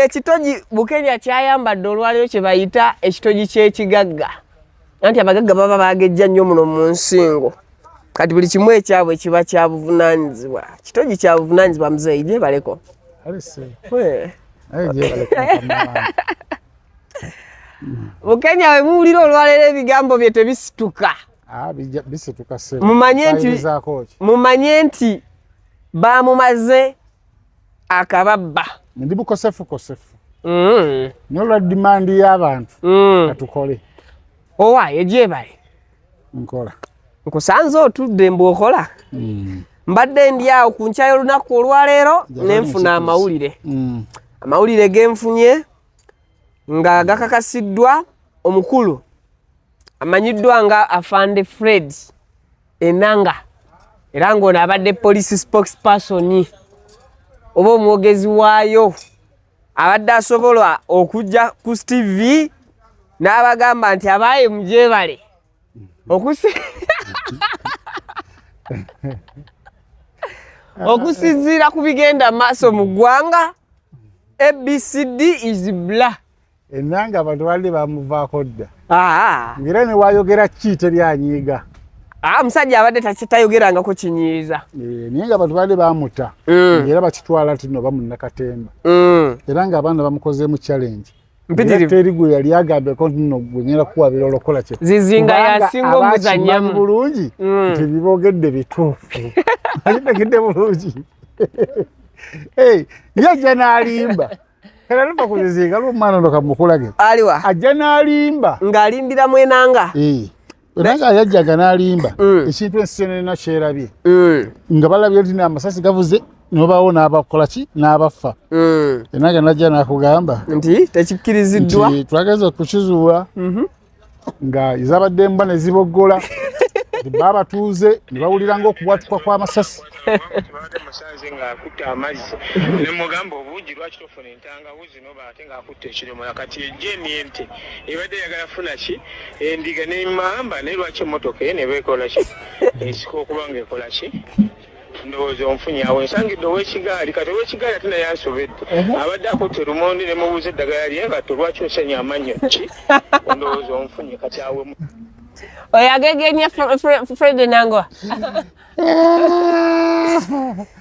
kyekitogi Bukenya kyayambadde olwaliro kye bayita ekitogi ky'ekigagga. Anti abagagga baba bagejja nnyo muno mu nsingo. Kati buli kimu ekyabwe kiba kya buvunaanyizibwa. Kitogi kya buvunaanyizibwa muzeeyi gye baleko. Bukenya we muwulira olwaliro ebigambo bye tebisituka. Bisituka se. Mumanye nti bamumaze akababba. Ndi bukosefu. Nolwa demand y'abantu. Katukole. Owaye gye bali. Nkola. Nkusanze otudde mbwokola. Mbadde ndi awo ku nkya y'olunaku olwaleero nenfuna amawulire. Amawulire genfunye nga gakakasiddwa omukulu amanyiddwa nga Afande Fred Enanga era ng'ono abadde police spokesperson oba omwogezi waayo abadde asobola okujja ku TV n'abagamba nti abaaye mugyebale okusinziira ku bigenda maaso mu ggwanga ABCD is blah. Enanga abantu bali bamuvaako dda. Ngira ne wayogera ki teryanyiiga. Musajja abadde tayogerangako kinyiiza. Naye nga abantu bali bamuta. Era bakitwala tino bamunnakatemba. Era nga abaana bamukozeemu challenge. Mpitirivu. Terigwe yali agambeko nno gwenyera kuwabira olokola kye. Zizinga yasinga omuzannyamu. Bulungi nti bibogedde bituufu. Ayitegedde bulungi. Yajja n'alimba. Kera lupa kuzizinga lumwana ndo kamukulage. Aliwa. Ajja n'alimba. Ng'alimbira mu Enanga. Enanga yajjaga n'alimba. Ekintu ensikyone na kyerabye. Nga balabye nti n'amasasi gavuze n'obaawo n'abakola ki n'abafa. Enanga najja n'akugamba nti tekikkiriziddwa. Nti twageza okukizuula. Nga izabadde mba ne ziboggola. Baba tuuze ne bawulira ng'okubwatuka kw'amasasi. Musanze ng'akutte amazzi ne mugamba obuugi lwaki tofuna entangawuzi n'oba ate ng'akutte ekidomola kati ejjeni ente ebadde yagala funa ki endiga n'emmamba naye lwaki emmotoka ye ne beekola ki esika okuba ng'ekola ki ndowooza onfunye awo ensangidde ow'ekigaali kati ow'ekigaali ate naye ansobedde abadde akutte lumondi ne mubuuza eddagala lye nga lwaki osenya amannyo ki ndowooza onfunye kati awo Oyagegenye Fred Enanga.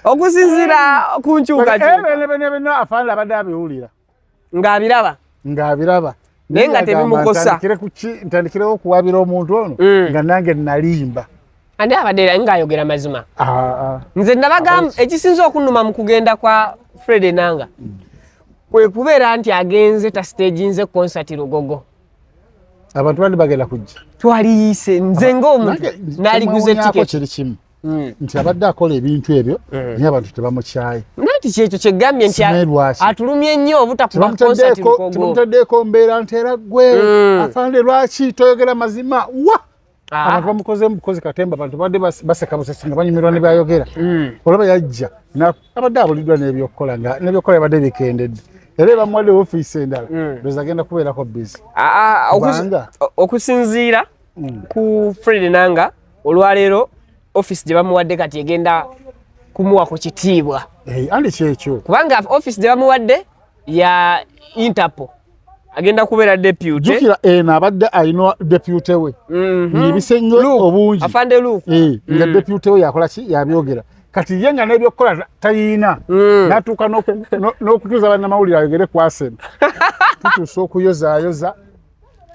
Okusinziira ku nkyuka bene Afande abadde abiwulira. Ng'abiraba. Naye nga tebimukosa. Ntandikirewo okuwabira omuntu ono nga nange nalimba. Andi abadde ng'ayogera mazima. Nze nabagamba ekisinza okunnuma mu kugenda kwa Fred Enanga kwe kubeera nti agenze ta stage nze concert Lugogo. Abantu bali bagenda kujja. Twaliyise nze ng'omuntu n'aliguze ticket. Kiri kimu. Nti abadde akola ebintu ebyo naye abantu tebamukyaye. Nati kyekyo kyegambye nti atulumye nnyo obutakuba concert Lugogo. Tebamutaddeeko mbeera ntera ggwe Afande lwaki toyogera mazima wa abantu bamukozeemu bukozi katemba abantu badde baseka busesi nga banyumirwa ne bayogera. Olaba yajja abadde abuliddwa n'ebyokukola nga n'ebyokukola yabadde bikendedde. Era bamuwadde ofiisi endala ndoza agenda kubeerako busy. Okusinziira ku Fred Enanga olwaleero ofiisi gye bamuwadde kati egenda kumuwa ku kitiibwa. Andi kyekyo kubanga ofiisi gye bamuwadde ya Interpol agenda kubeera deputy. Jukira abadde alina deputy we ebise nnyo obungi Afande Luke nga deputy we yakola ki yabyogera kati yenga n'ebyokukola tayina natuuka n'okutuuza bannamawulire ayogere ku Arsenal tutuusa okuyozaayoza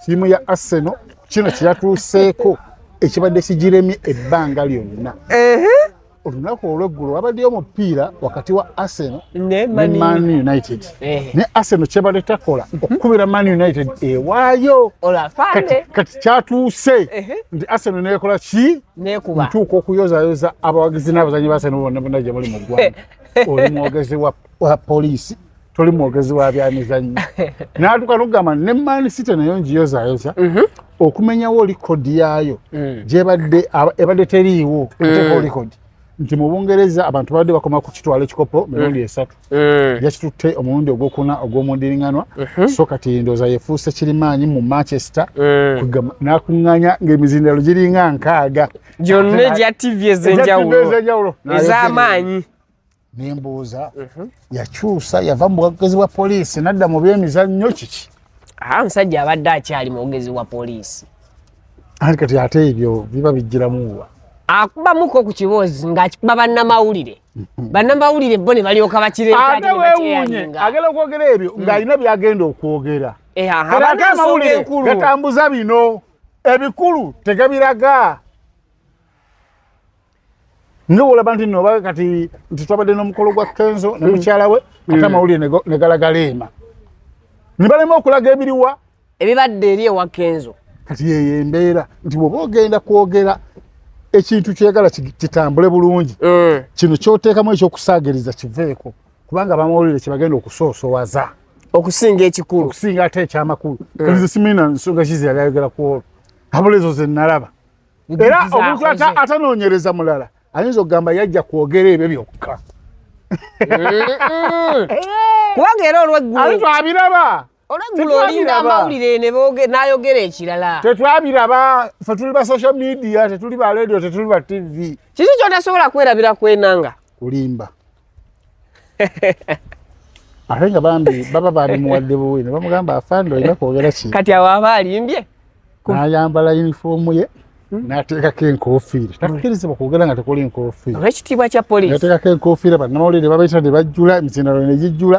ttiimu ya Arsenal kino kyeyatuuseeko ekibadde kigiremye ebbanga lyonna. Olunaku olw'eggulu wabaddeyo omupiira wakati wa Arsenal ne Man United. Ne Arsenal kyebadde takola okukubira Man United ewaayo. Kati kyatuuse nti Arsenal neekola ki? Ntuuka okuyozaayoza abawagizi n'abazanyi ba Arsenal bonna gye muli mu ggwanga. Oli mwogezi wa poliisi, toli mwogezi wa byamizannyo. N'atuuka n'okugamba ne Man City nayo ngiyozaayoza okumenyawo likodi yaayo gy'ebadde teriiwo okuteekawo likodi. Nti mu Bungereza abantu badde bakoma ku kitwala ekikopo mirundi 3. Yakitutte omulundi ogwokuna ogw'omundiringanwa. So kati ndooza yefuuse kirimaanyi mu Manchester n'akuŋŋaanya ng'emizindalo giringa 6. Gyonna egya TV ez'enjawulo ez'amaanyi. nembuuza yakyusa yava mu bwogezi bwa poliisi nadda mu byemizannyo kiki omusajja abadde akyali mwogezi wa poliisi anti kati ate ebyo biba bijjiramuwa akubamuko ku kiboozi ng'akikuba bannamawulire bannamawulire bo ne balyoka bakireeta ate weewuunye agenda okwogera ebyo ng'alina byagenda okwogera ate amawulire gatambuza bino ebikulu tegabiraga ng'olaba nti nno oba kati nti twabadde n'omukolo gwa Kenzo ne mukyala we ate amawulire ne galagala ema ne balema okulaga ebiriwa ebibadde eri ewa Kenzo kati yeyo embeera nti bw'oba ogenda kwogera ekintu kyegala kitambule bulungi kino kyoteekamu ekyokusaagiriza kiveeko kubanga abamawulire kyebagenda okusoosowaza okusinga ekikulu okusinga ate ekyamakulu kalize simina nsonga kizi yali ayogera ku olwo habula ezo ze nalaba era omuntu atanoonyereza mulala ayinza okugamba yajja kwogera ebyo byokka kubanga era olweggulo twabiraba olweggulo olinda amawulire n'ayogera ekirala tetwabiraba ffe tuli ba social media tetuli ba radio tetuli ba tv kiki kyotasobola kwerabira kwenanga kulimba ate nga bambi baba babimuwadde buwi ne bamugamba afande olina kwogera ki kati awo aba alimbye n'ayambala yunifoomu ye n'ateekako enkofiira takkirizibwa kwogera nga tekuli nkofiira olw'ekitiibwa kya poliisi n'ateekako enkofiira bannamawulire babayita ne bajjula emitendera ne gijjula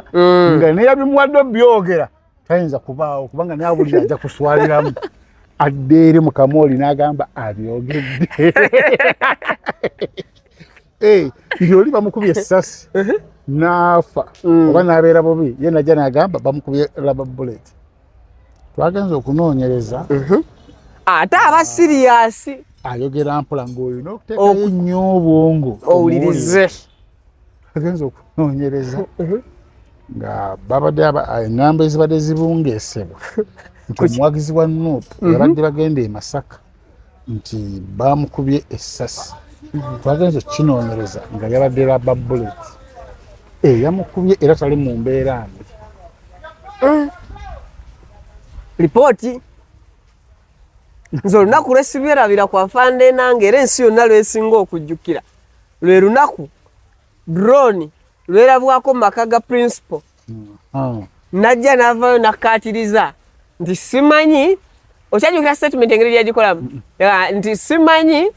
nga neyabimuwadde byogera tayinza kubaawo kubanga n'awulira ajja kuswaliramu adde eri mu kamooli n'agamba abyogedde nti oli bamukubye essasi n'afa oba n'abeera bubi ye najja n'agamba bamukubye raba bullet twagenza okunoonyereza ate aba siriyasi ayogera mpola ng'olina okuteekayo nnyo obwongo owulirize twagenza okunoonyereza nga babadde eŋŋambo ezibadde zibungeesebwa nti omuwagizi wa Nuupu yabadde bagenda e Masaka nti bamukubye essasi twagenza okukinoonyereza nga yabadde raba bullet yamukubye era tali mu mbeera mbi lipooti nze olunaku lwesibyerabira kwa Fande nange era ensi yonna lwesinga okujjukira lwe lunaku drone lwerabwako mu maka ga principal najja n'avaayo nakkaatiriza nti simanyi okyajjukira statement engeri gyagikolamu nti simanyi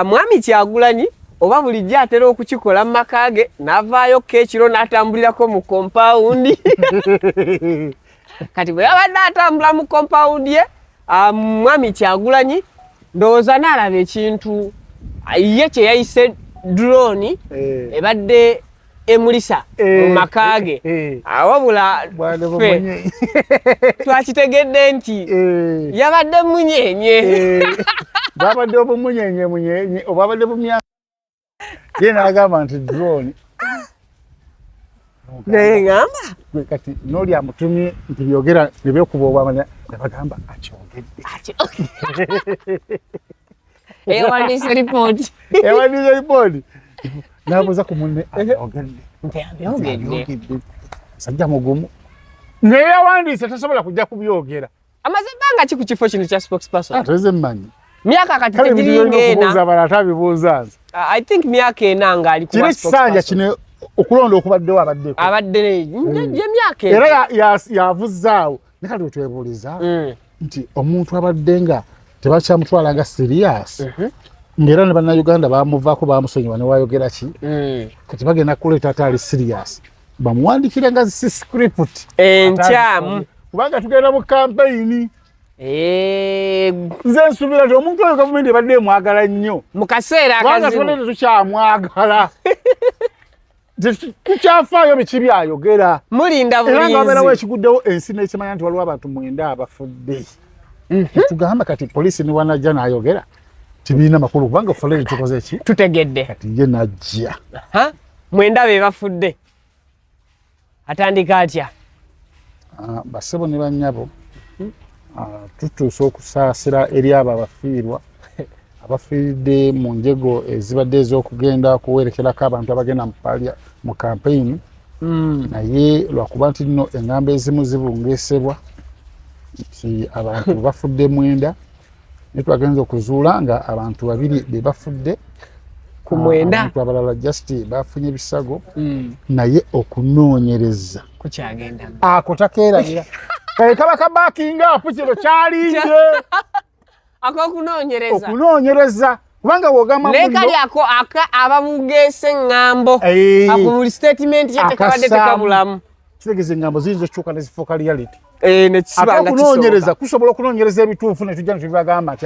mwami Kyagulanyi oba bulijjo atera okukikola mu maka ge n'avaayo ekiro n'atambulirako mu kompawundi kati bwe yabadde atambula mu kompawundi ye mwami Kyagulanyi ndowooza n'alaba ekintu ye kye yayise drone ebadde emulisa mu maka ge wabula ffe twakitegedde nti yabadde munyenye bwabadde obumunyenye obwabadde bumya ye n'agamba nti drone naye ngamba kati n'oli amutumye nti byogera ne byekuba obwamanya nebagamba akyogedde ewandiise lipooti n'abuuza ku munne abyogedde sajja mugumu naye yawandiise tasobola kujja kubyogera amaze ebbanga ki ku kifo kino kya spokesperson ateze mmanyi myaka kati tegiringa ena bala atabibuuza nze I think myaka ena ng'ali ku kino ekisanja kino okulonda okubaddewo abaddeko abadde gye myaka era yavuzzaawo ne kati wetwebuuliza nti omuntu abadde nga tebakyamutwala nga serious ng'era ne bannayuganda bamuvaako bamusonyiwa ne wayogera ki kati bagenda kuleeta ate ali serious bamuwandikire nga si script enkyamu kubanga tugenda mu kampeyini nze nsuubira nti omuntu oyo gavumenti ebadde emwagala nnyo mu kaseera kubanga tubadde tetukyamwagala tukyafaayo biki byayogera mulinda bulinzi era nga wabeerawo ekiguddewo ensi n'ekimanya nti waliwo abantu 9 abafudde tugamba kati poliisi ne wanajja n'ayogera tibiina makulu kubanga Fulair tukoze eki tutegedde kati ye najja 9 be bafudde atandika atya basebo ne bannyabo tutuusa okusaasira eri abo abafiirwa abafiiridde mu njego ezibadde ez'okugenda kuwerekerako abantu abagenda mu kampeyini naye lwakuba nti nno eŋŋambo ezimu zibungeesebwa nti abantu bafudde 9 naye twagenza okuzuula nga abantu 2 be bafudde ku mwenda abantu abalala just bafunye ebisago naye okunoonyereza kukyagenda ako takeerabira kale kaba kabakinga apo kino kyalinze okunoonyereza kubanga wogamba naye kali ako ababugeese ŋŋambo ako buli statement kyetekabadde tekabulamu kitegeeza eŋŋambo ziyinza okukyuka ne zifuuka reality nekisibanga okunoonyereza kusobola okunoonyereza ebituufu ne tujja netubagamba nti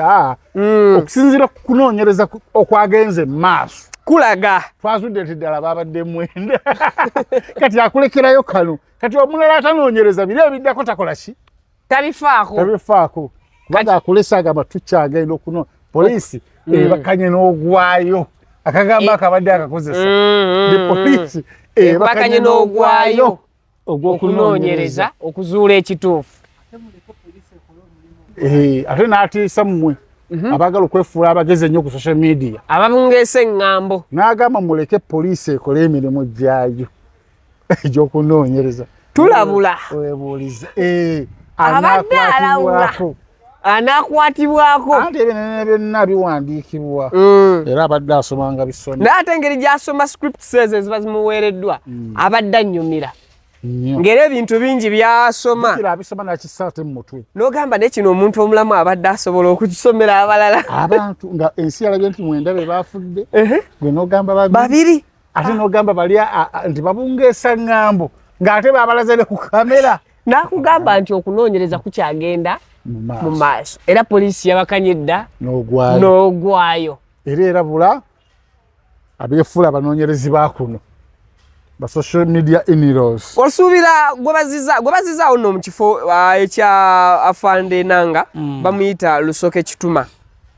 okusinziira ku kunoonyereza okwagenze mu maaso kulaga twazudde nti ddala babadde mwenda kati akulekerayo kano kati omulala atanoonyereza biri ebiddako takola ki tabifaako kubanga akulesa agamba tukyagenda okuno poliisi ebakanye n'ogwayo akagamba akabadde akakozesa ne poliisi ebakanye n'ogwayo ogw'okunoonyereza okuzuula ekituufu ate n'atiisa mmwe abaagala okwefuula abagezi ennyo ku social media ababungeesa eŋŋambo n'agamba muleke poliisi ekole emirimu gyayo egy'okunoonyereza tulabula webuuliza abadde alawula anakwatibwako anti ebinene byonna biwandiikibwa era abadde asomanga bisomye naye ate engeri gy'asoma scripts ezo eziba zimuweereddwa abadde annyumira ng'era ebintu bingi by'asoma abisoma nakisaate mu mutwe n'ogamba naye kino omuntu omulamu abadde asobola okukisomera abalala abantu nga ensi yalabye nti mwenda be baafudde gwe n'ogamba babiri ate n'ogamba bali nti babungeesa ŋŋambo ng'ate baabalaze ne ku kamera n'akugamba nti okunoonyereza kukyagenda mu maaso era poliisi yabakanye edda n'ogwayo era erabula abeefuula abanoonyerezi baakuno ba social media in-laws osuubira gwe bazizaawo nno mu kifo ekya afande Nanga bamuyita Lusoke Kituma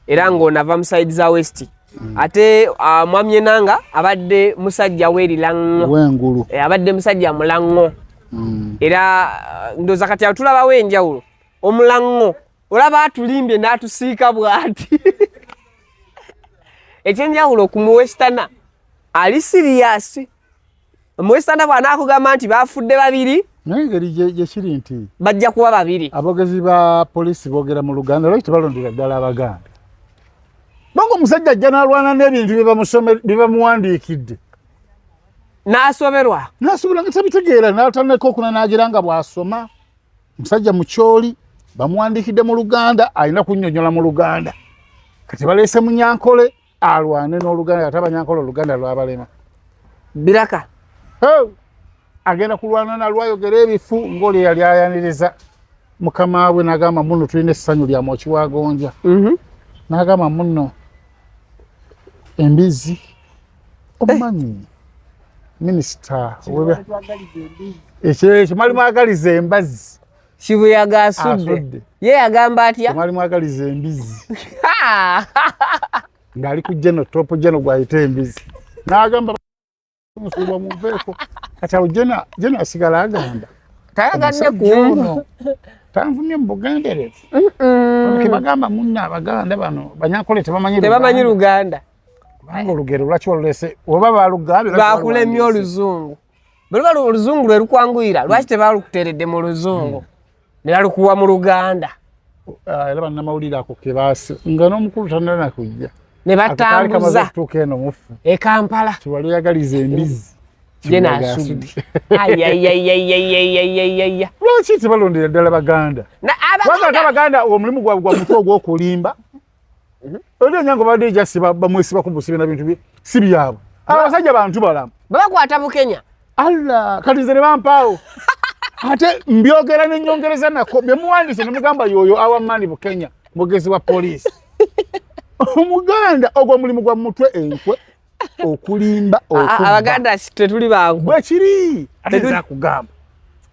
era ng'onava mu side za west ate mwamye Nanga abadde musajja w'engulu abadde musajja mulango era ndoza kati atulabawo enjawulo omulango olaba atulimbye n'atusiika bw'ati ekyenjawulo ku muwestana ali siriyasi omuwestana bw'anaakugamba nti baafudde babiri naye engeri gyekiri nti bajja kuba babiri abogezi ba poliisi boogera mu Luganda lwaki tebalondera ddala Abaganda bonga omusajja ajja n'alwana n'ebintu bye bamuwandiikidde n'asoberwa biraka agenda kulwana nalwayogera ebifu ng'oli yali ayaniriza mukama we n'agamba muno tulina essanyu lya Mwoki wa Gonja n'agamba muno embizi omumanyi minisita ekyo mwali mwagaliza embazi Kibuyaga asudde ye yagamba atya mwali mwagaliza embizi ng'ali ku top jeno gwayita embizi n'agamba musulwa muveeko kati awo jena asigala agamba tayagadde kuno tanvumye mu Bugenderevu kebagamba munna Abaganda bano Banyankole tebamanyi Luganda kubanga olugero lwaki olulese oba balugambye bakulemye Oluzungu bwe Oluzungu lwe lukwanguyira lwaki tebalukuteredde mu Luzungu ne balukuwa mu Luganda era bannamawulire ako kebaasi nga n'omukulu tanala kujja ne batambuza e Kampala kiwali yagaliza embizi jena asudde lwaki tebalondera ddala Baganda wagata Baganda omulimu gwabwe gwa mutwe ogw'okulimba oli enyango badde jasi bamwesiba ku busibe na bintu si byabwe abasajja bantu balamu babakwata mu Kenya alla kati nze ne bampaawo ate mbyogera n'ennyongereza nako bye muwandiise ne mugamba yoyo awamani mu Kenya mugezi wa poliisi Omuganda ogwo mulimu gwa mutwe enkwe okulimba Abaganda tetuli bangu bwe kiri ate za kugamba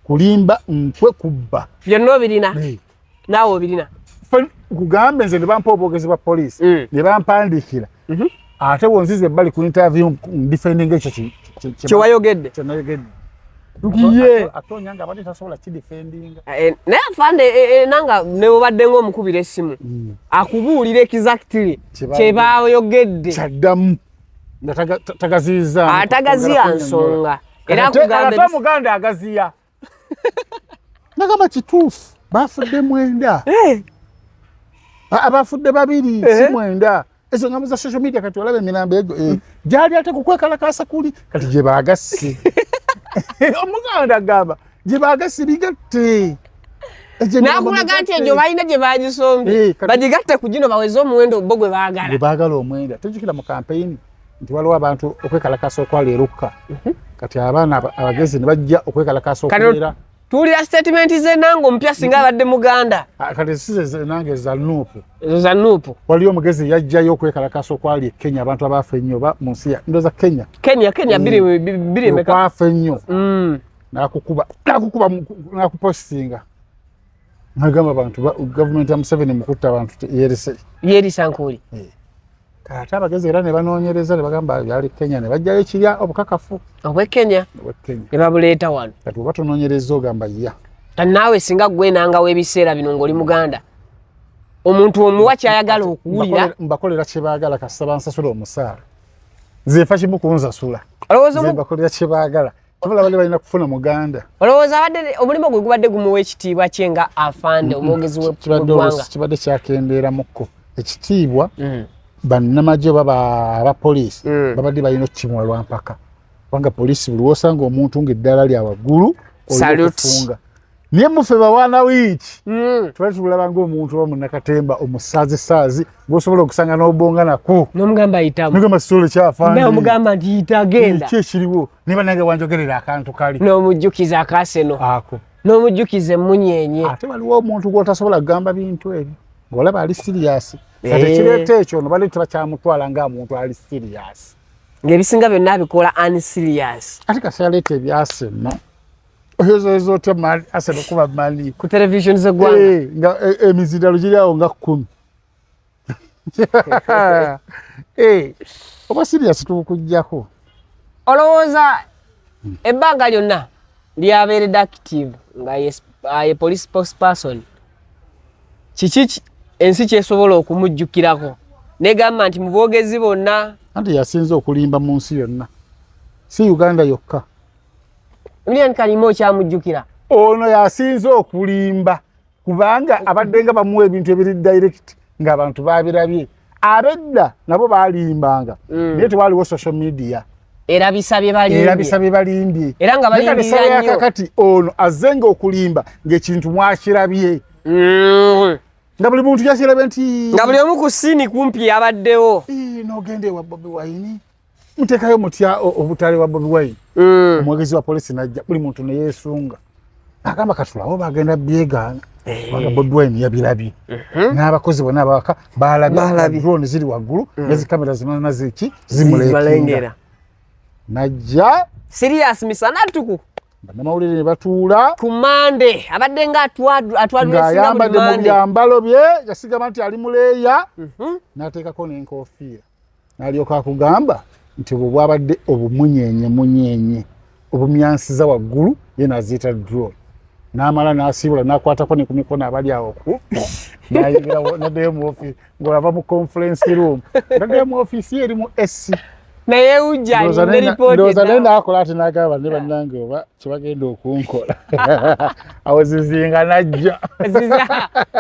kulimba nkwe kubba byonna obirina naawe obirina kugambe nze ne bampa obwogezi bwa poliisi ne bampandikira ate wonzize ebbali ku interview defending ekyo kyewayogedde kyenayogedde ndiye atonyanga abadde tasobola kidefendinga naye afande Nanga ne bobadde ng'omukubira essimu akubuulira exactly kyebayogedde kyaddamu nga tagaziyiza atagaziya nsonga era akugamba Muganda agaziya nagamba kituufu baafudde mwenda abafudde babiri si mwenda ezo ngambo za social media kati olabe mirambo ego gyali ate kukwekalakasa kuli kati gye baagasi omuganda gamba gye baagasi bigatte nakulaga nti egyo balina gye bagisombye bagigatte ku gino baweze omuwendo bo gwe baagala gwe baagala omwenda tujjukira mu kampeyini nti waliwo abantu okwekalakasa okwali erukka kati abaana abagezi ne bajja okwekalakasa okubeera tuwulira statement z'Enanga omupya singa abadde Muganda kati size Enanga za Nuupu ezo za Nuupu waliwo omugezi yajjayo okwekalakasa okwali e Kenya abantu abaafa ennyo oba mu nsi ndoza Kenya biri emeka okwafa ennyo nakupostinga nagamba abantu gavumenti ya Museveni mukutta abantu yerisa nkuli kati abagezi era ne banoonyereza ne bagamba byali Kenya ne bajjayo ekirya obukakafu obwe Kenya ne babuleeta wano kati oba tonoonyereza ogamba ya naawe singa gwe Enanga w'ebiseera bino ng'oli Muganda omuntu omuwa kyayagala okuwulira mbakolera kye baagala kasita bansasula omusaala nze nfa kimu kunzasula mbakolera kye baagala tabula bali balina kufuna Muganda olowooza abadde omulimu gwe gubadde gumuwa ekitiibwa kye nga afande omwogezi w'eggwanga kibadde kyakendeeramukko ekitiibwa bannamagye oba abapoliisi babadde balina okukimwa lwampaka kubanga poliisi buli wosanga omuntu ng'eddala lya waggulu olikufunga naye muffe bawaana wiiki twali tulaba ng'omuntu oba munnakatemba omusaazisaazi ng'osobola okusanga n'obonga naku n'omugamba ayitamu nogamba kisolo kyafande n'omugamba nti yita agenda ki ekiriwo ne bannange wanjogerera akantu kali n'omujjukiza akaaseno ako n'omujjukiza emmunyeenye ate waliwo omuntu gw'otasobola kugamba bintu ebyo ng'olaba ali siriyasi kati ekireeta ekyo no bali tebakyamutwala ng'omuntu ali siriyasi ng'ebisinga byonna abikola unserious ate kasi aleeta ebyaseno oyozoyoza otya mali aseno kuba mali ku television z'eggwanga nga emizindalo giri awo nga 10 oba siriyasi tubukujjako olowooza ebbanga lyonna lyabeeredde active nga ye police spokesperson kiki ensi kyesobola okumujjukirako negamba nti mu boogezi bonna anti yasinze okulimba mu nsi yonna si Uganda yokka Milian Kalimo okyamujjukira ono yasinze okulimba kubanga abadde nga bamuwa ebintu ebiri direct ng'abantu babirabye abedda nabo balimbanga naye tewaliwo social media era bisabye balimbye era nga balimbira nnyo kati ono azenga okulimba ng'ekintu mwakirabye nga buli muntu yakirabye nti nga buli omu ku siini kumpi abaddewo n'ogenda ewa Bobi Wine muteekayo mutya obutale wa Bobi Wine omwogezi wa polisi najja buli muntu ne yeesunga agamba katulawo bagenda byegaana wanga Bobi Wine yabirabye n'abakozi bonna abawaka balabye drone ziri waggulu nezikamera zimana ziki zimulengera najja serious misana tuku bannamawulire ne batuula ku Mande abadde nga atwadde mu byambalo bye yasigama nti ali muleeya n'ateekako n'enkoofiira n'alyoka akugamba nti obwo bwabadde obumunyenye obumyansiza waggulu ye n'aziyita drone n'amala n'asiibula n'akwatako ne ku mikono abali awo n'ayingirawo naddeyo mu ofiisi ng'olava mu conference room naddeyo mu ofiisi ye eri mu SC naye ujja ndowooza naye naakola ate n'agamba ne bannange oba kyebagenda okunkola awo zizinga najja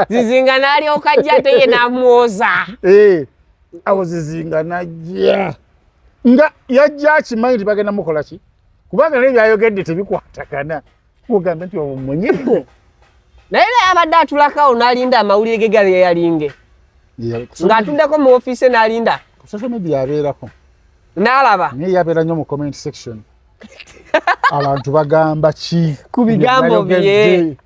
zizinga n'alyoka ajja ate ye n'amwoza awo zizinga najja nga yajja akimanyi nti bagenda mukola ki kubanga naye byayogedde tebikwatagana kugambe nti obumunyigo naye abadde atulakawo n'alinda amawulire ge gali yalinge ng'atuddeko mu ofiisi n'alinda ku social media abeerako n'alaba naye yabeera nnyo mu comment section abantu bagamba ki ku bigambo bye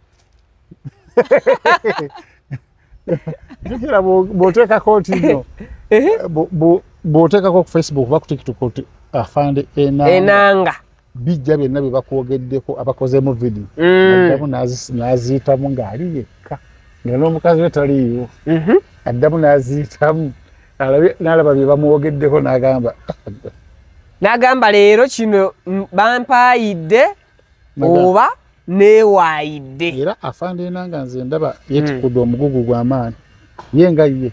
jukira bw'oteekako nti nno bw'oteekako ku Facebook oba ku TikTok oti afande Enanga bijja byonna bye bakwogeddeko abakozeemu video addamu n'aziyitamu ng'ali yekka nga n'omukazi we taliiwo addamu n'aziyitamu n'alaba bye bamwogeddeko n'agamba leero kino bampaayidde oba neewaayidde era afande Enanga nze ndaba yeetikudde omugugu gw'amaanyi ye nga ye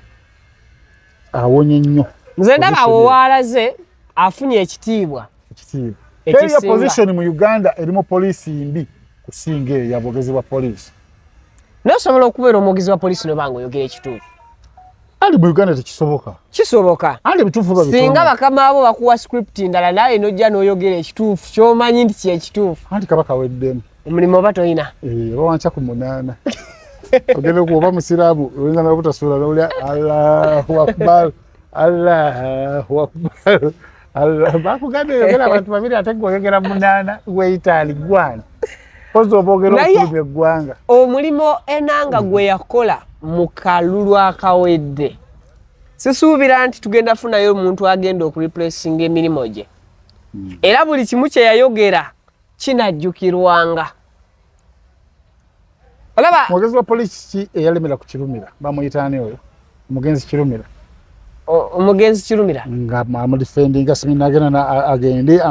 awonye nnyo nze ndaba awo waalaze afunye ekitiibwa teriyo position mu Uganda erimu poliisi mbi kusinga eyo yabogezi bwa poliisi naye osobola okubeera omwogezi wa poliisi nobanga oyogera ekituufu ali mu Uganda tekisoboka. Kisoboka. Ali bituufu babitona. Singa bakama abo bakuwa script ndala naye nojja n'oyogera ekituufu ky'omanyi nti kyekituufu. Anti kabaka weddemu. Omulimu oba toyina. Bawanca ku 8. Ogenda kuba musiraamu oyinza n'obutasuula n'olya Allahu Akbar. Allahu Akbar. Allah bakugambye yogera abantu babiri ate gweyogera 8 gweyitaali gwana. Pozo obogera okubye eggwanga. Omulimo Enanga gwe yakola mu kalulu akawedde. Sisuubira nti tugenda funayo omuntu agenda okureplacinga emirimu gye. Era buli kimu kye yayogera kinajjukirwanga. Olaba omugezi wa polisi eyalemera ku Kirumira bamuyitaani oyo omugenzi Kirumira. Omugenzi Kirumira nga amudifendinga simina agenda agende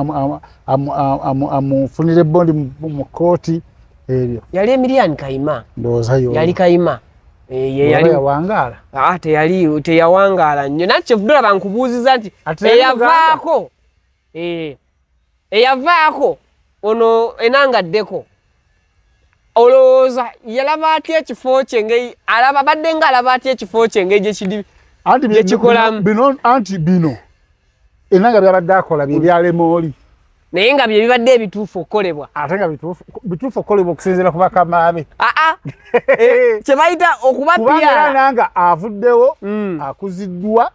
amufunire bondi mu kooti ebyo. Yali Emilian Kayima. Ndowooza yo. Yali Kayima. Yali yawangaala. Teyawangaala nnyo. Nakyo vudula bankubuuziza nti eyavaako. Eyavaako ono Enanga ddeko. Olowooza yalaba atya ekifo kye alaba badde nga alaba atya ekifo kye gye kidi. Anti bino Enanga byabadde akola bye byalema oli. Naye nga bye bibadde ebituufu okukolebwa. Ate nga bituufu okukolebwa okusinziira ku bakama be. Kye bayita okuba kubanga Enanga avuddewo akuziddwa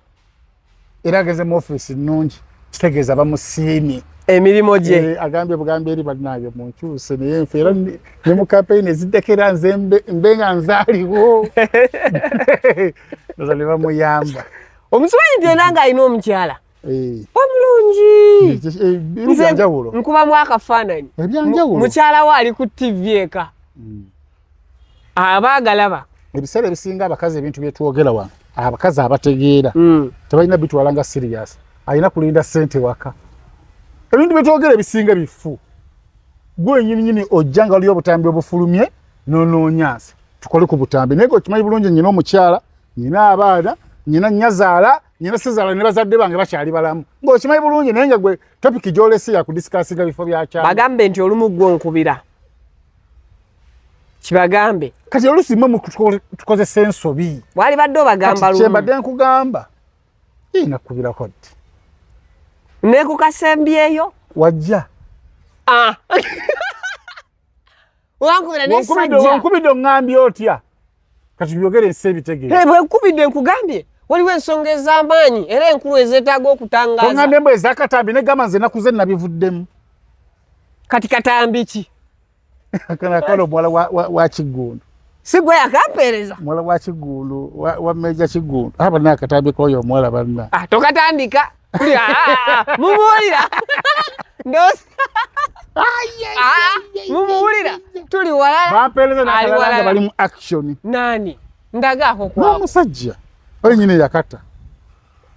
era ageze mu ofiisi nnungi kitegeeza bamusiimye emirimu gye. Agambye bugambe eri bannabyo munkyuse naye nfe era ne mu kampeyini eziddeko era nze mbe nga nzaaliwo. Nozali bamuyamba. Omusimanyi nti Enanga alina omukyala omulungi. Ebyanjawulo. Nkubamu akafaananyi. Ebyanjawulo. Mukyala we ali ku TV eka. Abaagalaba. Ebiseera ebisinga abakazi ebintu bye twogera wano abakazi abategeera tebalina bitwala nga serious. Alina kulinda ssente waka. Ebintu bye twogera ebisinga bifu. Gwe nnyini ojja nga oli obutambi obufulumye n'onoonyaase. Tukole ku butambi. Naye okimanyi bulungi nnyina omukyala, nnyina abaana, nnyina nnyazaala, nnyina ssezaala ne bazadde bange bakyali balamu. Ng'okimanyi bulungi naye nga gwe topiki gy'olese ya kudisikasinga bifo bya kyalo. Bagambe nti olumu gwe nkubira. Kibagambe. Kati oluusi mmwe tukozesa ensobi. Wali badde obagamba lumu. Kye mbadde nkugamba. Nakubirako ddi. Ne ku kasembyeyo? Wajja. Wankubira ne sajja. Wankubidde oŋŋambye otya. Kati byogere ensi ebitegeera. Bwe nkubidde nkugambye. Waliwo ensonga ez'amaanyi era enkulu ezeetaaga okutangaaza. Oŋŋambye mbwe ez'akatambi ne gamba nze nakuze nabivuddemu. Kati katambi ki? Kana omuwala wa Kiggundu. Si gwe yakampeereza? Muwala wa Kiggundu wa Meja Kiggundu. Aba naye akatambi k'oyo omuwala banna. Tokatandika. Mumuwulira. Mumuwulira. Tuli wala. Bampeereza n'akalala bali mu action. Nani? Ndagaako kwabo. N'omusajja. Oyo nyine yakata.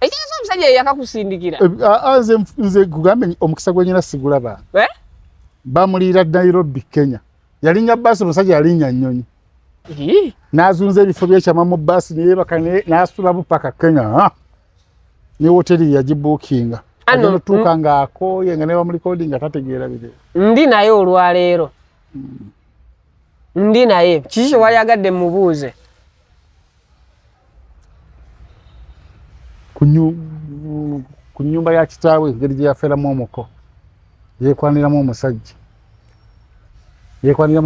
Ekitegeeza omusajja ye yakakusindikira. Nze kugambe omukisa gwe nyina sigulaba. Bamuliira Nairobi, Kenya. Yalinnya bbaasi omusajja yalinnya nnyonyi. N'azunza ebifo by'ekyama mu bbaasi ne yeebaka n'asulamu paka Kenya. Ne hoteri yagibuukinga. Agenda otuuka ng'akooye nga ne bamulikodinga nga tategeera bire. Ndi naye olwaleero. Ndi naye. Kiki kye wali agadde mubuuze? Ku nnyumba ya kitaawe engeri gye yafeeramu omuko. Yeekwaniramu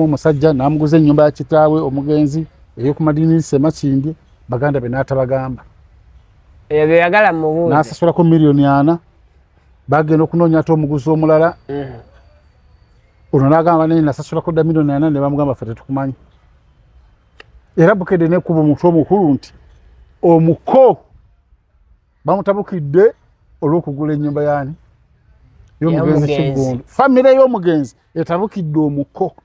omusajja n'amuguza ennyumba ya kitaawe omugenzi ey'oku Madinini Ssemakindye baganda be n'atabagamba. Ebyo yagala mubuuze. N'asasulako $4,000,000 bagenda okunoonya ate omuguzi omulala. Ono n'agamba naye nasasulako dda $4,000,000 ne bamugamba ffe tetukumanyi. Era bukedde n'ekkuba omuntu omukulu nti omuko bamutabukidde olw'okugula ennyumba yaani y'omugenzi Kiggundu. Famire y'omugenzi etabukidde omuko.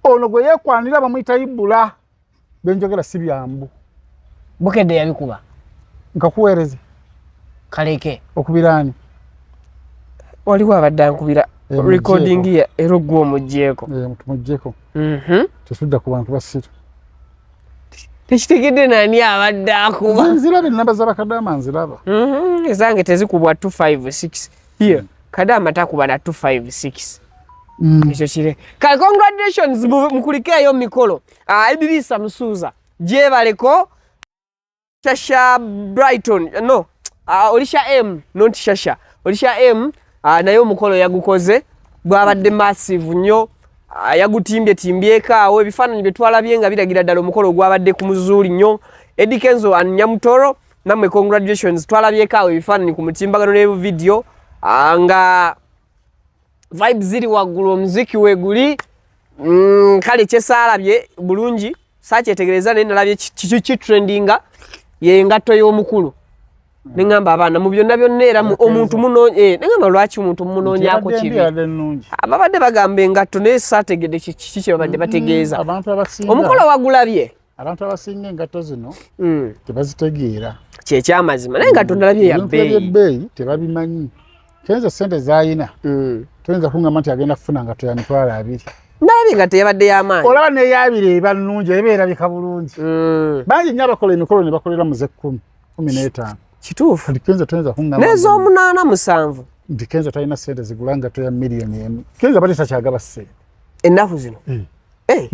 Ono gwe yeekwanira bamuyita Ibula. Benjogera si byambu. Bukedde yabikuba. Nkakuweereze. Kaleke. Okubiraani. Waliwo abadde ankubira recording ya era gwe omuggyeko. Tumuggyeko. Tesudda ku bantu basiru. Tekitegedde nani abadde akuba. Nziraba ennamba z'abakadaama nziraba. Ezange tezikubwa 256. Here. Kadaama takuba na 256. Ekyo kire. Kale congratulations mukulikeeyo mikolo. Idrisa Musuuza. Gyebaleko Shasha Brighton no Olisha M not Shasha Olisha M naye omukolo yagukoze gwabadde massive nnyo yagutimbye awo ebifaananyi bye twalabye nga biragira ddala omukolo gwabadde ku muzuuli nnyo Eddie Kenzo and Nyamutoro namwe congratulations twalabyeko awo ebifaananyi ku mutimbagano ne video nga vibes ziri waggulu omuziki weguli kale kyesaalabye bulungi sakyetegereza naye nalabye kitrendinga ye ngatto y'omukulu nengamba abaana mu byonna byonna era omuntu munonye nengamba lwaki omuntu munonyaako kibi ababadde bagamba engatto naye saategedde kiki kye babadde bategeeza omukolo wagulabye abantu abasinga engatto zino tebazitegeera kyekyamazima naye engatto ndalabye yabbeeyi tebabimanyi kenzo sente zayina toyinza kungamba nti agenda kufuna ngatto ya mitwalo 2 ndabye nga teyabadde y'amaanyi olaba neyabire eba nnungi ebeerabika bulungi bangi nnyo abakola emikolo ne bakolera mu ze 15 kituufu kenzo toyinza kungamba n'ez'omunaana 7 nti kenzo talina sente zigula ngatto ya miliyoni emu kenzo bate takyagaba ssente ennaku zino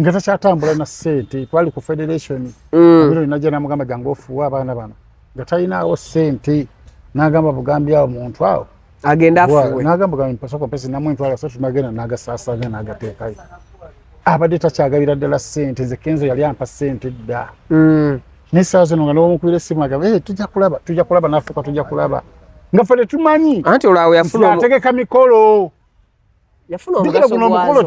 nga takyatambula na ssente twali ku federation abiro najja namugamba jangu ofuwa abaana bano nga talinaawo ssente n'agamba bugambi awo muntu awo agenda afuwe n'agamba gambi mpasoko pesi namwe ntwala so tunagenda n'agasaasanya n'agateekayo abadde takyagabira ddala ssente nze kenzo yali ampa ssente dda n'essaawa zino nga n'omukubira essimu agamba tujja kulaba n'afuuka tujja kulaba nga ffe tetumanyi anti olwawe ategeka mikolo yafuna omugaso guno omukolo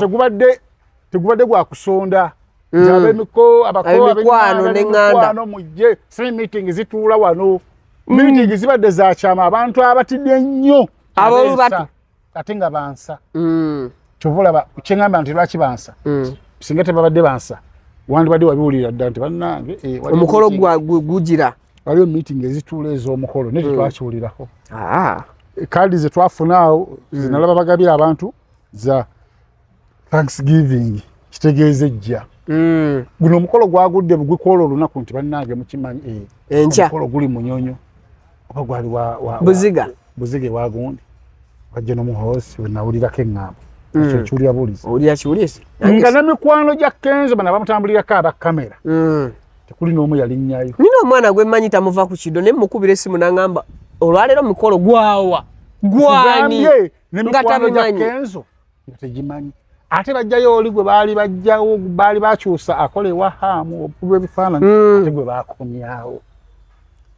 tegubadde gwa kusonda abemiko abekwano n'eŋŋanda mujje si meeting zituula wano meeting zibadde za kyama abantu abatidde nnyo ab'olubatu ate nga bansa kyovulaba kyeŋŋamba nti lwaki bansa singa tebabadde bansa wandibadde wabiwulira dda nti bannange omukolo gugira waliwo meeting ezituula ez'omukolo naye tetwakiwulirako kaadi ze twafunaawo zinalaba bagabira abantu za Thanksgiving kitegeeze jja guno omukolo gwagudde bugwikola olunaku nti bannange mukimanyi enkya omukolo guli munyonyo oba gwali buziga wagundi wajja n'omuhoosi wenawulirako eŋŋambo ekyo kiwulira bulizi kiwulisi nga n'emikwano gya kenzo bana bamutambulirako abakamera tekuli n'omu yalinnyayo nina omwana gwe mmanyi tamuva ku kiddo naye mukubira essimu n'aŋŋamba olwaleero omukolo gwawa gwani nga tabimanyi kenzo nga tegimanyi ate bajjayo oli gwe baali bajjawo baali bakyusa akola ewa haamu okubwa ebifaananyi ate gwe baakomyawo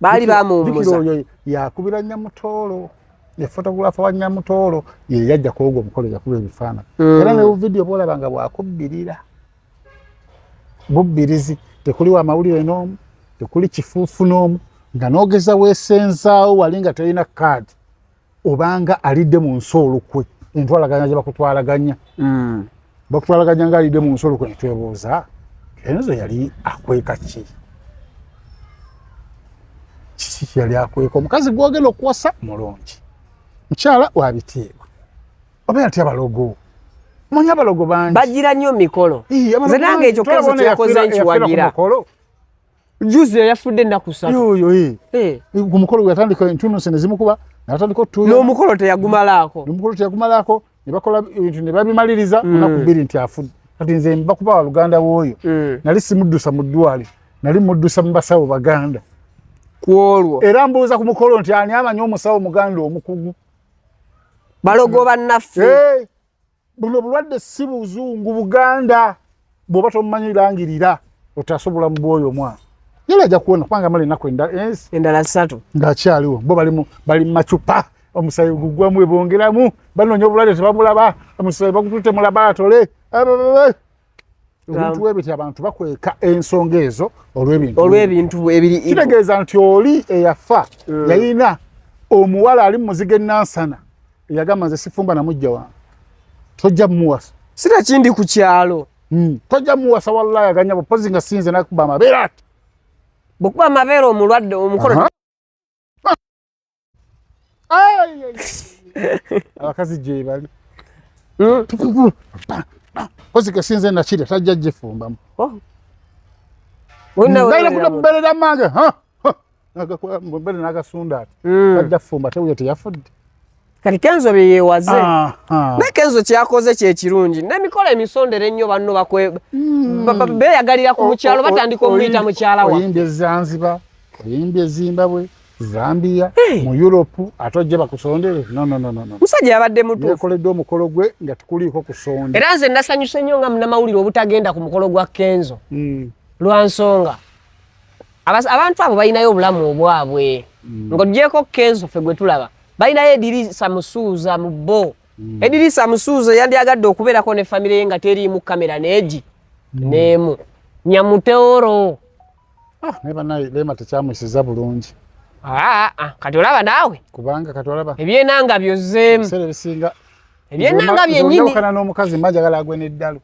baali bamuwummuza oyo yakubira Nyamutoolo ye photographer wa Nyamutoolo ye yajja kwogwa omukolo yakuba ebifaananyi era ne vidiyo bwolaba nga bwakubbirira bubbirizi tekuli wa mawulire n'omu tekuli kifuufu n'omu nga n'ogeza weesenzaawo wali nga talina kaadi obanga alidde mu nsi olukwe entwalaganya gye bakutwalaganya bakutwalaganya nga alidde mu nsi olukwe netwebuuza kenzo yali akweka ki kiki yali akweka omukazi gwogenda okuwasa mulungi mukyala wabiteebwa oba yatya abalogo manyi abalogo bangi bagira nnyo mikolo nze nange ekyo kenzo kyakoze nkiwagira juzi yafudde ennaku 3 ku mukolo gwe yatandika entunusi ne zimukuba n'atandika otuula n'omukolo teyagumalaako ne bakola ebintu ne babimaliriza onaku 2 nti afudde kati nze mbakuba wa luganda w'oyo nali simuddusa mu ddwaliro nali muddusa mu basawo baganda ku olwo era mbuuza ku mukolo nti ani amanyi omusawo muganda omukugu balogo bannaffe buno bulwadde si buzungu buganda bw'oba tomumanyi langirira otasobola mu bwoyo omwana yali ajja kuwona kubanga mala ennaku endala 3 ng'akyaliwo bo bali mu macupa omusayi gugwamu ebongeramu banoonya obulwadde tebamulaba omusayi bagututte mu labalatole ebintu webiti abantu bakweka ensonga ezo olw'ebintu ebiri kitegeeza nti oli eyafa yalina omuwala ali mu muziga enansana eyagamba nze sifumba namujja wange tojja muwasa sitakindi ku kyalo tojja muwasa wallahi aganya bupozi nga sinze nakuba amabeere ati bwekuba amabeere omulwadde omukolo abakazi gye bali pozi nga sinze nakirya tajja gyefumbamu naina kunamuberera mange mbere n'agasunda ati tajja fumba tewuye teyafudde kati kenzo bye yeewaze naye kenzo kyakoze kyekirungi n'emikolo emisondere ennyo banno beeyagalira ku mukyalo batandika omuyita mukyala wa oyimbye Zanzibar oyimbye Zimbabwe, Zambia, mu Europe atojje bakusondere. No. Musajja abadde mutuufu. Yekoledde omukolo gwe nga tukuliko kusonda. Era nze ndasanyuse nnyo nga munnamawulire obutagenda ku mukolo gwa Kenzo. Lwa nsonga. Abantu abo balinayo obulamu obwabwe. Ng'ogyeko Kenzo ffe gwe tulaba. Balinayo Edirisa Musuuza mu bo. Edirisa Musuuza yandyagadde okubeerako ne famire ye nga teriimu kamera neegi. Neemu. Nyamuteoro. Ne banaye Lema tekyamusiza bulungi. Kati olaba naawe. Kubanga kati olaba. Ebyenanga byozzeemu. Ebiseera ebisinga. Ebyenanga byennyini. Okana n'omukazi majagala agwe n'eddalu.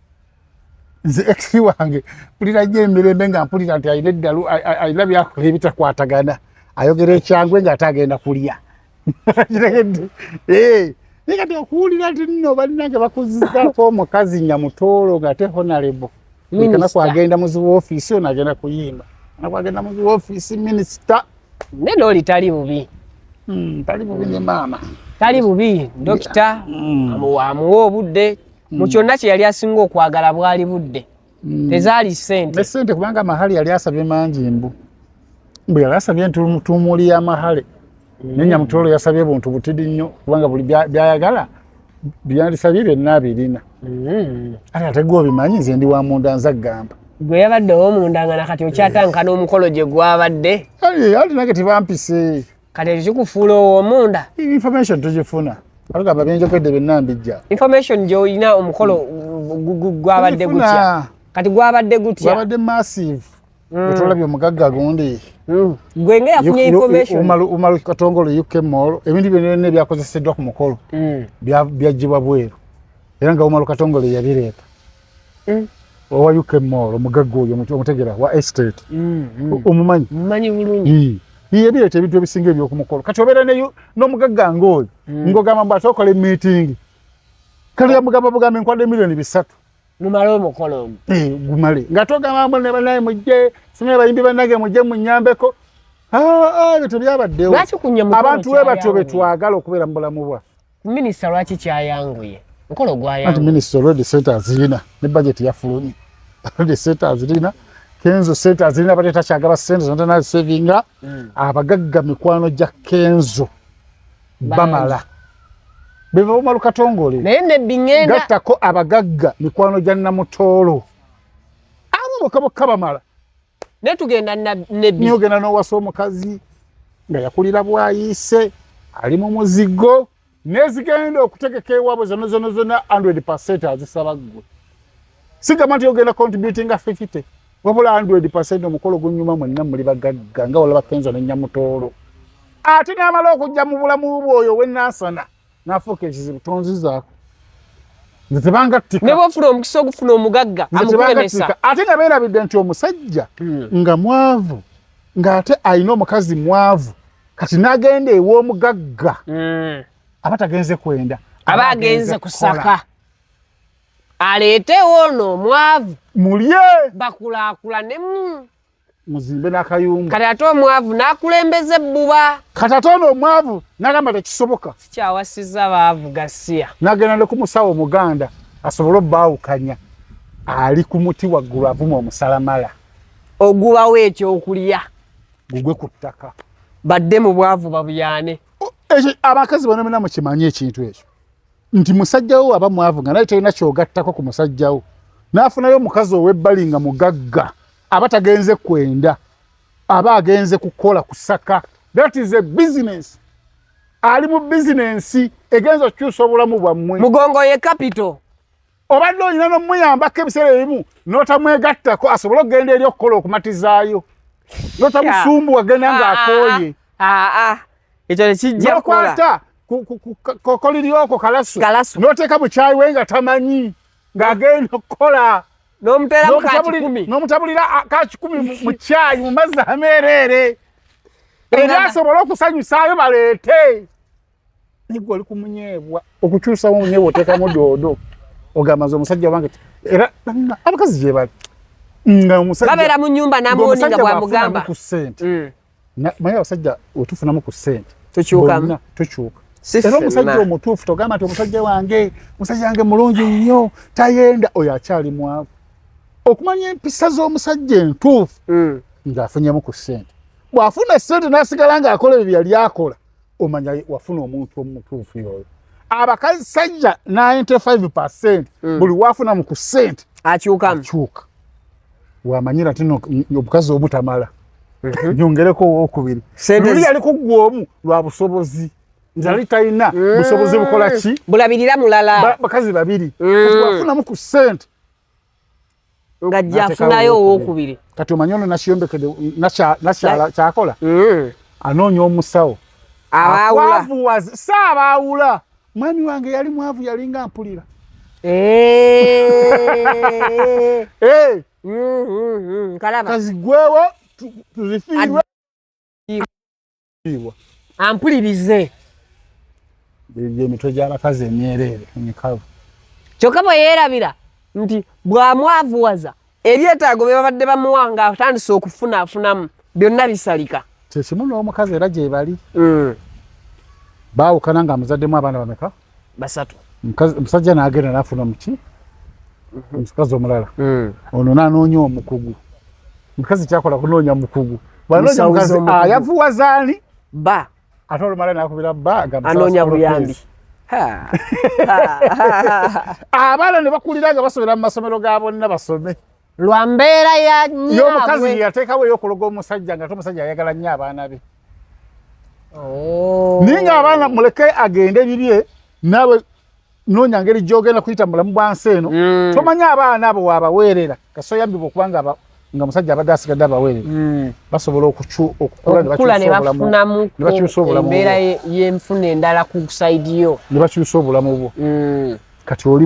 Nze ex wange mpulira nnyo emirembe nga mpulira nti ayina eddalu ayina byakola ebitakwatagana. Ayogera ekyangwe ng'ate agenda kulya. Naye kati okuwulira nti nno balinange bakuzizzaako omukazi Nyamutoolo ng'ate honorable. Kana kwagenda mu woofiisi ono agenda kuyimba. Kana kwagenda mu woofiisi minisita. Neno oli tali bubi. Tali bubi ne maama. Tali bubi dokita amuwa obudde. Mu kyonna kye yali asinga okwagala bwali budde. Tezaali ssente. Ne ssente kubanga mahali yali asabye mangi mbu. Mbu yali asabye ntuumuli y'amahale. Ne Nyamutoolo yasabye buntu butidi nnyo kubanga buli byayagala byandisabye byonna abirina. Ate gwe obimanyi nze ndi wa munda nzaggamba. Gwe yabadde ow'omundangana kati okyatanka n'omukolo gye gwabadde. Ate nange tebampise. Kati ekikufuula ow'omunda. Information tugifuna. Alugamba byenjogedde byonna mbijja. Information gy'olina omukolo gwabadde gutya. Kati gwabadde gutya. Gwabadde massive. Otulabye omugagga gundi. Gwe nga yafunye information. Umalu Katongole UK Mall ebintu byonna ebyakozeseddwa ku mukolo byaggyibwa bweru. Era nga Umalu Katongole yabireeta. Owa UK Mall omugagga oyo omutegera wa estate. Omumanyi. Mumanyi bulungi. Yabireeta ebintu ebisinga eby'okumukolo. Kati obeera n'omugagga ng'oyo ng'ogamba mbu atokole meeting. Kale yamugamba bugambe nkwadde milioni 3. Mumale omukolo. Gumale. Nga togamba mbu ne banaye mujje, singa bayimbi bannage mujje munnyambeko. Ebyo tebyabaddewo. Abantu we batyo be twagala okubeera mu bulamu bwaffe. Minisita lwaki kyayanguye? Mukolo gwayanguye. Anti minisita already sente azirina ne budget yafulumye. Already sente azirina. Kenzo sente azirina bate takyagaba sente zonta nazisevinga. Abagagga mikwano gya Kenzo bamala. Beva Umalu Katongole. Naye ne bingenda. Gattako abagagga mikwano gya Namutoolo. Abo bokabokka bamala. Ne tugenda ne Niyo genda n'owasa omukazi nga yakulira bwayiise ali mu muzigo nezigenda okutegeka ewaabwe zonna 100% azisaba ggwe. Sigamba nti yogenda contributing nga 50. Wabula 100% omukolo gunyuma mwenna muli bagagga nga olaba Kenzo ne Nyamutoolo. Ate n'amala okujja mu bulamu bw'oyo wennansana n'afuuka ekizibu tonzizaako. Nze tebangattika. Ne bw'ofuna omukisa ogufuna omugagga amukulemesa. Ate nga beerabidde nti omusajja nga mwavu ng'ate alina omukazi mwavu kati n'agenda ew'omugagga aba tagenze kwenda. Aba agenze kusaka. Aleetewo ono omwavu. Mulye. Bakulaakulane muzimbe n'akayumba. Kati ate omwavu n'akulembeza ebbuba. Kati ate ono omwavu n'agamba tekisoboka. Kikyawasiza baavu gasiya. N'agenda ne ku musawo Muganda asobole obbaawukanya. Ali ku muti waggulu avuma omusalamala. Ogubawo ekyokulya. Gugwe ku ttaka. Badde mu bwavu babuyaane. Abakazi bano bonna mukimanyi ekintu ekyo. Nti musajjawo aba mwavu nga naye talina kyogattako ku musajjawo. N'afunayo omukazi ow'ebbali nga mugagga. Aba tagenze kwenda. Aba agenze kukola kusaka. That is a business. Ali mu business egenza okukyusa obulamu bwammwe. Mugongo ye capital. Obadde olina n'omuyambako ebiseera ebimu n'otamwegattako asobole okugenda eri okukola okumatizaayo. N'otamusumbu agenda ng'akooye. Ekyo tekijja kukola. N'okwata kokoliryoko kalasu. N'oteeka mu kyayi we nga tamanyi ng'agenda okukola. N'omuteeramu ka 10. N'omutabulira ka 10 mu kyayi mu mazzi ameereere. Era asobole okusanyusaayo baleete. Nigwe oli kumunyeebwa. Okukyusamu omunyeebwa oteekamu doodo. Ogamaze omusajja wange. Era abakazi gye bali. Babeera mu nnyumba n'amuwoni nga bw'amugamba. Naye abasajja otufunamu ku ssente. Tukyukamu. Tukyuka. Era omusajja omutuufu togamba nti omusajja wange mulungi nnyo tayenda oyo akyali mwavu. Okumanya empisa z'omusajja entuufu ng'afunyemu ku ssente. bwafuna sente nasigala nga akola ebyo yali akola omanya wafuna omuntu omutuufu oyo abakazi sajja 95% buli wafuna mu kusente akyuka wamanyira tino obukazi obutamala nyongereko okubiri luli yali kuggwa omu lwa busobozi nzali talina busobozi bukola ki bulabirira mulala bakazi babiri kati wafuna mu kusente nga jafunayo owokubiri kati omanyono nakiyombekedde kyakola anoonya omusawo abaawula saabaawula mwami wange yali mwavu yalinga mpulira kazi gwewo tuzifiirwe ampulirize emitwe gy'abakazi emyereere emikavu kyokka bwe yeerabira nti bwamwavuwaza ebyetaago bye babadde bamuwanga atandise okufunaafunamu byonna bisalika kyekimu n'omukazi era gye bali baawukana nga amuzaddemu abaana bameka 3 omusajja n'agenda n'afuna muki omukazi omulala ono n'anoonya omukugu omukazi kyakola kunoonya mukugu banoonya omukazi yavuwazaani ba ate olumala n'akubira ba anoonya buyambi abaana ne bakulira nga basomera mu masomero ga bonna basome lwa mbeera ya y'omukazi yateekawo ey'okuloga omusajja nga ate omusajja ayagala nnyo abaana be naye nga abaana muleke agende bibye naawe noonya ngeri gy'ogenda kuyita mu bulamu bwansi eno tomanya abaana abo waabaweerera kasoyambibwa okuba nga musajja abadde asigadde abaweerera basobola okukula ne bafunamu embeera y'enfuna endala ku sayidiyo ne bakyusa obulamu bwo kati oli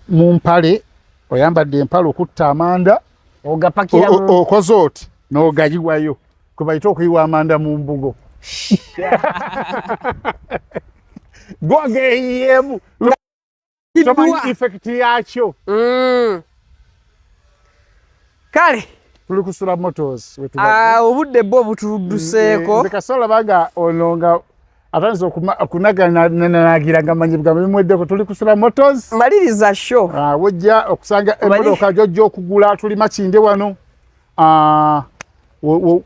mu mpale oyambadde empale okutta amanda ogapakira okoze oti n'ogayiwayo kwe bayita okuyiwa amanda mu mbugo gwageeyemu tomanyi effekiti yakyo kale tuli kusula motors obudde bwo butudduseeko kasolaba nga ono nga atandise okunaganagira nga manyi bigambo bimweddeko tuli kusula motors maliriza sho wojja okusanga emmotoka gyojja okugula tuli Makinde wano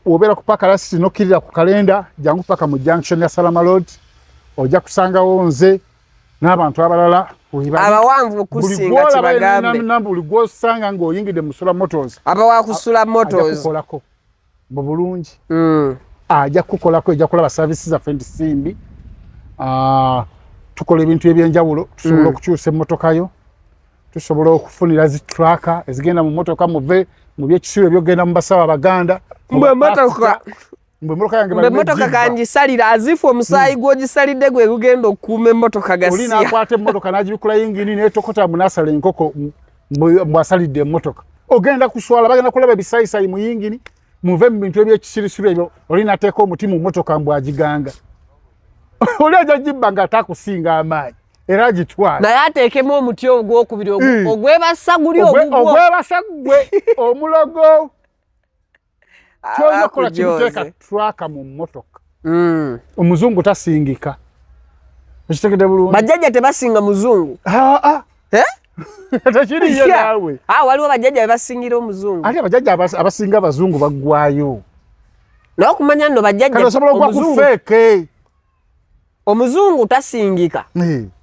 wobeera ku paka lasiti nokkirira ku kalenda jangu paka mu junction ya Salama Road ojja kusangawo nze n'abantu abalala abawanvu okusinga kibagambe buli gw'osanga ng'oyingidde mu Sula Motors abawakusula motors kukolako mu bulungi ajja kukolako ejja kulaba services zaffe ntisimbi tukola ebintu ebyenjawulo tusobola okukyusa emmotoka yo tusobola okufunira zitraka ezigenda mu mmotoka muve mu byekisibo ebyogenda mu basawo abaganda emmotoka kangisalira azifu omusaayi gw'ogisalidde gwe gugenda okukuuma emmotoka gasiya oli n'akwata emmotoka n'agibikula yingini n'etokota munasala enkoko bwasalidde emmotoka ogenda kuswala bagenda kulaba ebisaayisayi mu yingini muve mu bintu ebyekisirisiro ebyo oli n'ateeka omuti mu mmotoka mbwagiganga oli ajja gibba ng'ataakusinga amaanyi era agitwala naye ateekemu omuti ogwokubiri ogwebasa guli ogwebasa gwe omulogo kyoyokola kimuteeka traka mu mmotoka omuzungu tasingika ekitegedde bulungi bajjajja tebasinga muzungu tekiriyo naawe waliwo bajjajja bebasingira omuzungu ate abajjajja abasinga abazungu baggwayo naye okumanya nno bajjajja osobola okuba kufeeke omuzungu tasingika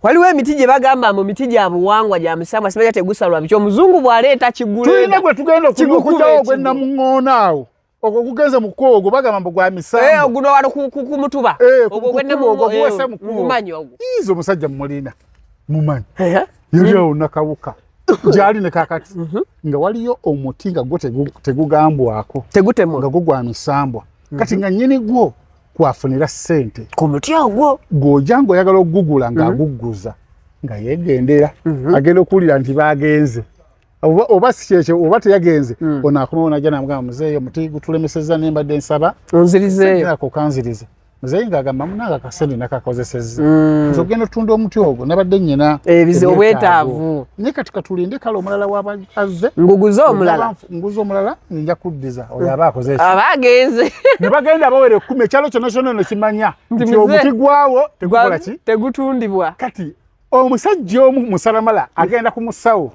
waliwo emiti gye bagamba mu miti gya buwangwa gya misambwa sibajja tegusalwa biki omuzungu bw'aleeta kigulenda tulina gwe tugenda okujjawo gwe namuŋŋoonaawo ogwo gugenze mu kwogo bagamba mbu gwa misambwa guno wano ku mutuba ogwo gwennemuguwese mumanyi ogwo izo omusajja mumulina mumanyi yali awo nakawuka gyali ne kakati nga waliyo omuti nga gwo tegugambwako tegutemwa nga gwo gwa misambwa kati nga nnyini gwo kwafunira ssente ku muti ogwo ng'ojja ng'oyagala okugugula ng'agugguza nga yeegendera agenda okuwulira nti baagenze oba si kyekyo oba teyagenze ono akomawo najja namugamba muzeeyi omuti gutulemesezza ne mbadde nsaba onzirizeeyo kokanzirize muzeeyi ng'agamba munanga akasente nakakozesezza ogenda otunda omuti ogwo nabadde nnyina obwetaavu naye kati katulinde kale omulala waba azze nguguze omulala nguze omulala nja kuddiza oyo aba akoze ekyo aba agenze ne bagenda bawera 10 ekyalo kyonna kyonna no kimanya nti omuti gwawo tegukola ki tegutundibwa kati omusajja omu musalamala agenda ku musawo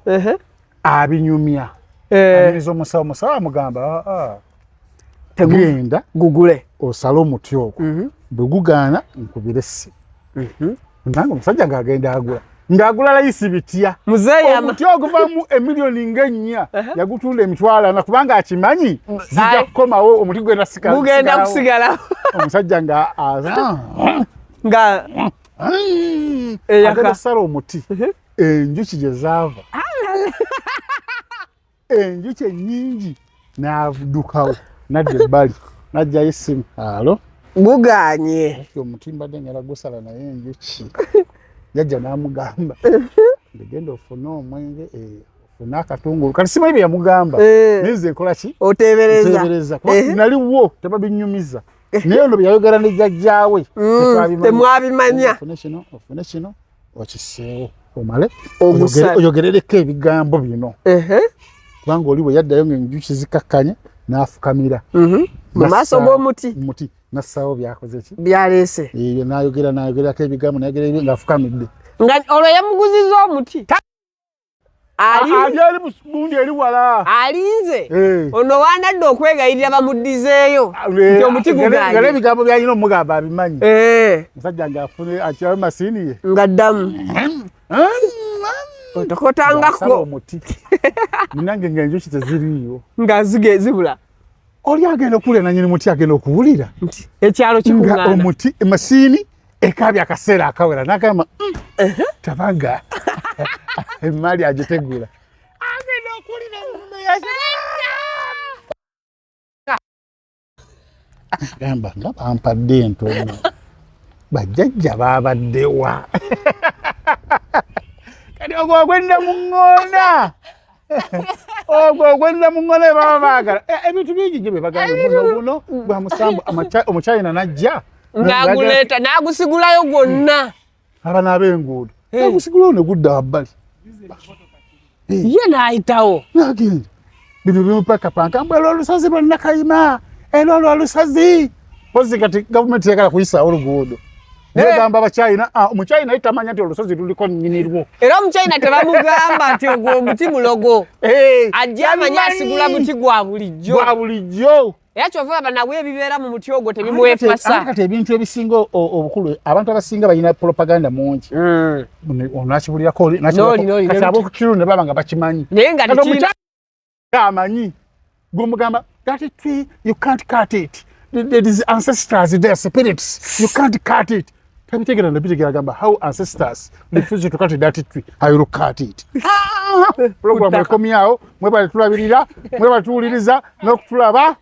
abinyumya amiriza omusawo amugamba genda gugule osala omuti ogwo bwe gugaana nkubire essimu nange omusajja ng'agula layisi bitya omuti oguvaamu emiliyoni ng'ennya yagutunda emitwalo 4 kubanga akimanyi zijja kukomawo omuti gugenda kusigalawo omusajja agenda sala omuti enjuki gye zaava enjuki ennyingi n'adukawo nadda ebbali n'ajjayo essimu alo guganye omuti mbadde ngera gusala naye enjuki yajja n'amugamba ngenda ofune omwenge ofune akatungulu kati simanyi bye yamugamba nze nkola ki oteebereza naliwo tebabinyumiza naye ono bye yayogera ne jjajjaawe temwabimanya ofune kino okiseewo omale oyogerereko ebigambo bino kubanga oli bwe yaddayo ng'enjuki zikakkanye n'afukamira mu maaso g'omuti nassaawo byakoze ki byaleese ebyo n'ayogerako ebigambo nayogera ng'afukamidde nga olwo yamuguziza omuti ali bundi eri wala alinze ono wanadde okwegayirira bamuddizeeyo nti omuti guganye ebigambo byalina omugamba abimanyi musajja ng'afune akirayo masiini ye ng'addamu otokotangako omuti nange ng'enjuki teziriiyo nga zibula oli agenda okuwulira nanyini muti agenda okuwulira ekyalo kikuŋŋaana omuti emasiini ekabya akaseera akawera n'agamba tabanga emaali agitegula agenda okuwulira agamba nga bampadde entono bajjajja baabaddewa kati ogwo ogwenda mu ŋŋoona ogwo ogwenda mu ŋŋoona baba baagala ebintu bingi gye bye bagamba buno bwa musambu omuchina najja ng'aguleeta n'agusigulayo gwonna abaana ab'enguudo agusigulayo ne gudda wabbali ye n'ayitawo n'agenda bino bimupakapanka mbwe olwo olusozi lwa Nakayima era olwo olusozi pozi kati gavumenti yagala kuyisaawo oluguudo negamba abachina omuchina itamanya nti olusozi luliko nnyinirwo era omuchina tebamugamba nti ogwo omuti mulogo ajja amanya asigula muti gwa bulijjo era kyova banawe ebibeera mu muti ogwo tebimwefasa kati ebintu ebisinga obukulu abantu abasinga balina propaganda mungi onakibulirako kati ab'okukiru ne baba nga bakimanyi naye nga amanyi gwomugamba that tree you can't cut it there is ancestors there spirits you can't cut it tabitegera nabitegera gamba how ancestors refuse to cut that tree I will cut it program ekomyawo mwebale tulabirira mwebale tuwuliriza n'okutulaba